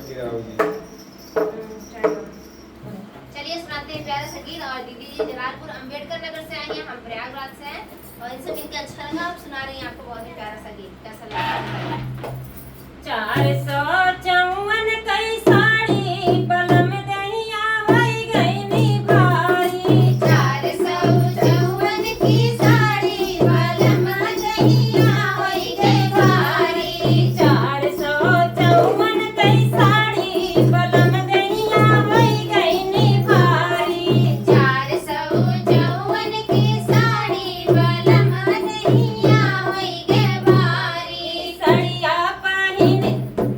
चलिए सुनाते हैं प्यारा सा गीत। और दीदी जी जलालपुर अंबेडकर नगर से आई हैं, हम प्रयागराज से हैं और इनसे मिलकर अच्छा लगा। आप सुना रही हैं आपको बहुत ही प्यारा सा गीत, कैसा लगा? 454 कई साड़ी बलम दहिया होई गईनी भारी। 454 की साड़ी बलम दहिया होई गई भारी। 454 कई साड़ी बलम दहिया होई गईनी भारी। 454 की साड़ी बलम दहिया होई गई भारी। सड़िया पहिन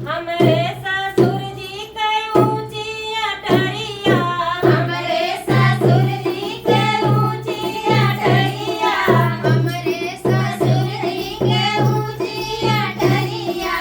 हमरे ससुर जी के ऊंची अटरिया। हमरे ससुर जी के ऊंची अटरिया। हमरे ससुर जी के ऊंची अटरिया।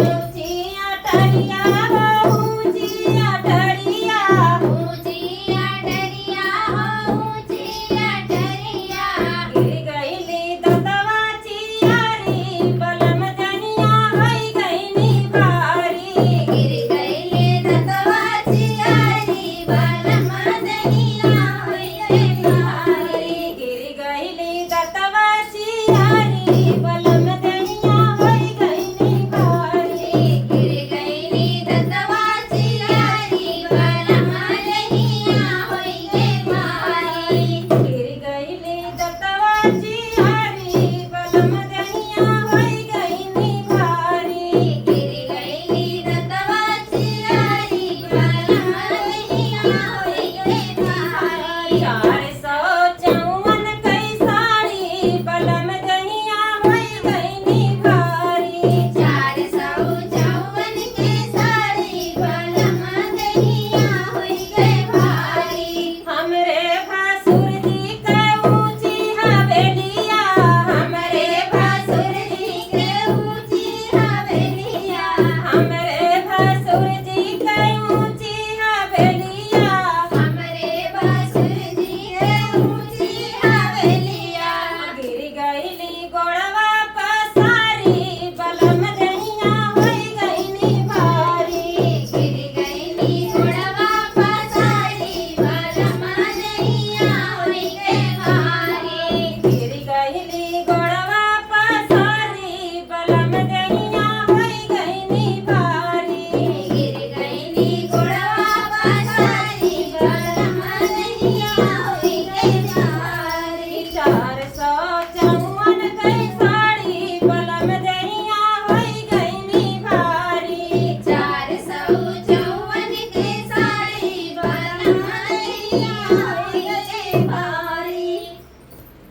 ऊंची अटरिया हो ऊंची अटरिया। ऊंची अटरिया हो ऊंची अटरिया। गिर गईली दतवा चियारी बलम दहिया होई गईनी भारी। गिर गईले दतवा चियारी बलम दहिया होई गई भारी। गिर गईली दतवा चियारी बलम दहिया होई गईनी भारी। गिर गईली दतवा चियारी बलम दहिया होई गई भारी। गिर गईली दतवा चियारी बलम दहिया होई गईनी भारी। गिर गईली दतवा चियारी बलम दहिया होई गई भारी। 454 कई साड़ी बलम दहिया होई गईनी भारी। 454 की साड़ी बलम दहिया होई गई भारी। हमरे भासुर जी के ऊंची हवेलिया। हमरे भासुर जी के ऊंची हवेलिया। हमरे भासुर जी के ऊंची हवेलिया। हमरे भासुर जी के ऊंची हवेलिया। गिर गईली गोड़वा पसारी बलम दहिया होई गईनी भारी। गिर गईली घोड़वा पसारी बलम दहिया होई गई भारी। गिर गईली गोड़वा पसारी बलम दहिया होई गईनी भारी। गिर गईली घोड़वा पसारी बलम दहिया होई गई भारी। 454 कई साड़ी बलम दहिया होई गईनी भारी। 454 की साड़ी बलम दहिया होई गई भारी।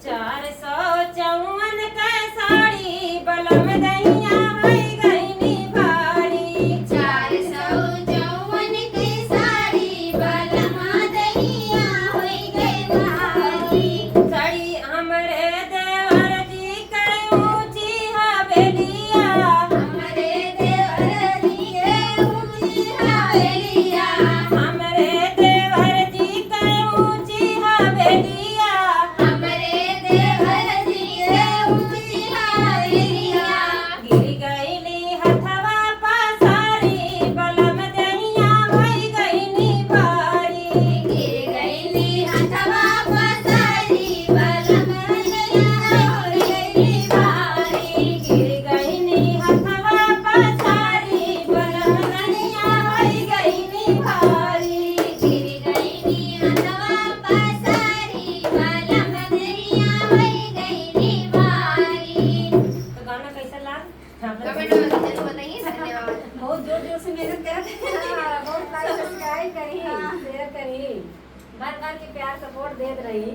454 कई साड़ी बलम दहिया होई गईनी भारी। 454 की साड़ी बलम दहिया होई गई भारी। साड़ी हमरे देवर जी के ऊंची हवेलिया। हमरे देवर जी के ऊंची हवेलिया। हमरे देवर जी के ऊंची हवेलिया। हमरे देवर जी के ऊंची हवेलिया। गिर गईली हथवा पसारी बलम दहिया होई गईनी भारी। गिर गईली हथवा पसारी बलम दहिया होई गई भारी। गिर गईली हथवा पसारी बलम दहिया होई गईनी भारी। गिर गईली हथवा पसारी बलम दहिया होई गई भारी। तो गाना कैसा लगा? कमेंट में जरूर बताइए। धन्यवाद। बहुत जोर जोर से मेहनत करते हैं। बहुत लाइक सब्सक्राइब करी, शेयर करी, बार बार के प्यार सपोर्ट देत रही।